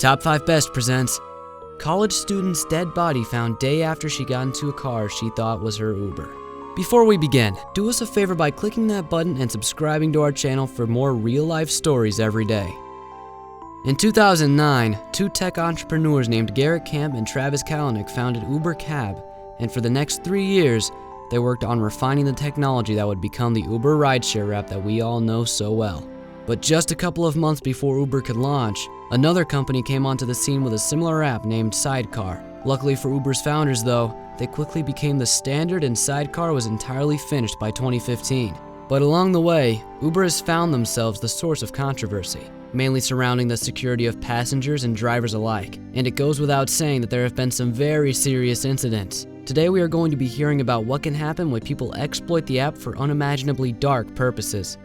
Top 5 Best presents college student's dead body found day after she got into a car she thought was her Uber. Before we begin, do us a favor by clicking that button and subscribing to our channel for more real-life stories every day. In 2009, two tech entrepreneurs named Garrett Camp and Travis Kalanick founded Uber Cab, and for the next 3 years, they worked on refining the technology that would become the Uber rideshare app that we all know so well. But just a couple of months before Uber could launch, another company came onto the scene with a similar app named Sidecar. Luckily for Uber's founders though, they quickly became the standard and Sidecar was entirely finished by 2015. But along the way, Uber has found themselves the source of controversy, mainly surrounding the security of passengers and drivers alike. And it goes without saying that there have been some very serious incidents. Today we are going to be hearing about what can happen when people exploit the app for unimaginably dark purposes.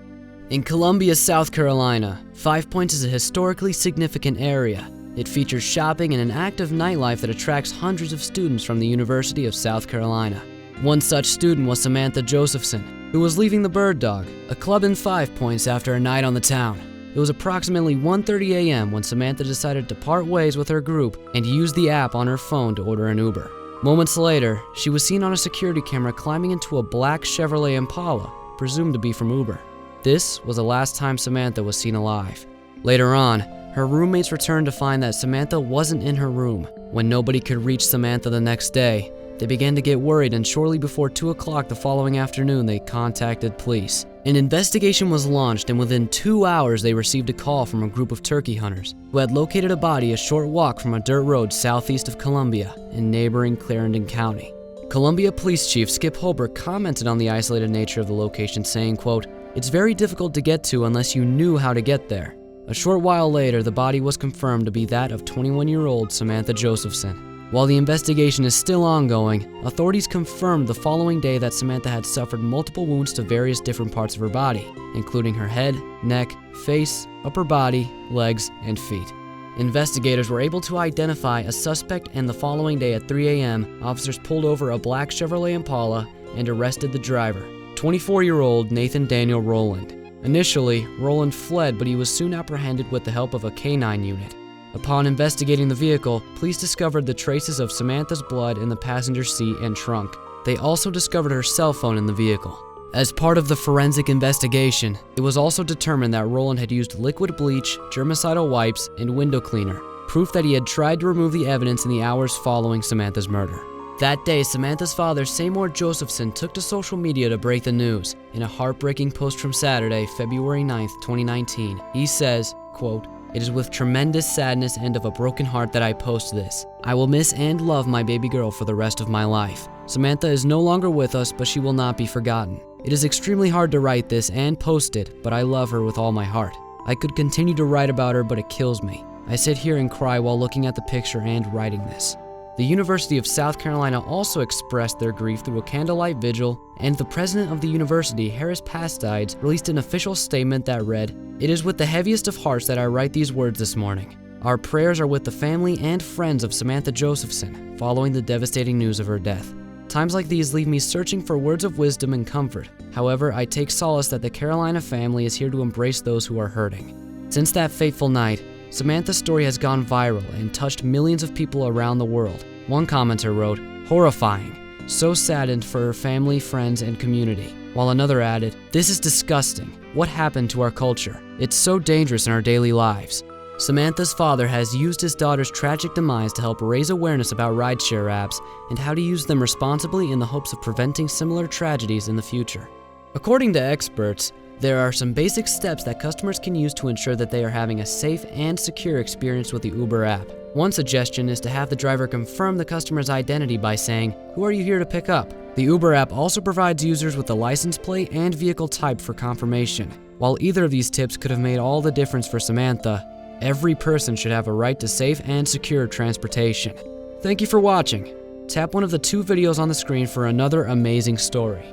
In Columbia, South Carolina, Five Points is a historically significant area. It features shopping and an active nightlife that attracts hundreds of students from the University of South Carolina. One such student was Samantha Josephson, who was leaving the Bird Dog, a club in Five Points after a night on the town. It was approximately 1:30 a.m. when Samantha decided to part ways with her group and use the app on her phone to order an Uber. Moments later, she was seen on a security camera climbing into a black Chevrolet Impala, presumed to be from Uber. This was the last time Samantha was seen alive. Later on, her roommates returned to find that Samantha wasn't in her room. When nobody could reach Samantha the next day, they began to get worried, and shortly before 2 o'clock the following afternoon, they contacted police. An investigation was launched, and within 2 hours they received a call from a group of turkey hunters who had located a body a short walk from a dirt road southeast of Columbia in neighboring Clarendon County. Columbia Police Chief Skip Holbrook commented on the isolated nature of the location, saying, quote, "It's very difficult to get to unless you knew how to get there." A short while later, the body was confirmed to be that of 21-year-old Samantha Josephson. While the investigation is still ongoing, authorities confirmed the following day that Samantha had suffered multiple wounds to various different parts of her body, including her head, neck, face, upper body, legs, and feet. Investigators were able to identify a suspect, and the following day at 3 a.m., officers pulled over a black Chevrolet Impala and arrested the driver, 24-year-old Nathan Daniel Rowland. Initially, Rowland fled, but he was soon apprehended with the help of a K-9 unit. Upon investigating the vehicle, police discovered the traces of Samantha's blood in the passenger seat and trunk. They also discovered her cell phone in the vehicle. As part of the forensic investigation, it was also determined that Rowland had used liquid bleach, germicidal wipes, and window cleaner, proof that he had tried to remove the evidence in the hours following Samantha's murder. That day, Samantha's father, Seymour Josephson, took to social media to break the news. In a heartbreaking post from Saturday, February 9th, 2019, he says, quote, "It is with tremendous sadness and of a broken heart that I post this. I will miss and love my baby girl for the rest of my life. Samantha is no longer with us, but she will not be forgotten. It is extremely hard to write this and post it, but I love her with all my heart. I could continue to write about her, but it kills me. I sit here and cry while looking at the picture and writing this." The University of South Carolina also expressed their grief through a candlelight vigil, and the president of the university, Harris Pastides, released an official statement that read, "It is with the heaviest of hearts that I write these words this morning. Our prayers are with the family and friends of Samantha Josephson following the devastating news of her death. Times like these leave me searching for words of wisdom and comfort. However, I take solace that the Carolina family is here to embrace those who are hurting." Since that fateful night, Samantha's story has gone viral and touched millions of people around the world. One commenter wrote, "Horrifying, so saddened for her family, friends, and community," while another added, "This is disgusting. What happened to our culture? It's so dangerous in our daily lives." Samantha's father has used his daughter's tragic demise to help raise awareness about rideshare apps and how to use them responsibly in the hopes of preventing similar tragedies in the future. According to experts, there are some basic steps that customers can use to ensure that they are having a safe and secure experience with the Uber app. One suggestion is to have the driver confirm the customer's identity by saying, "Who are you here to pick up?" The Uber app also provides users with the license plate and vehicle type for confirmation. While either of these tips could have made all the difference for Samantha, every person should have a right to safe and secure transportation. Thank you for watching. Tap one of the 2 videos on the screen for another amazing story.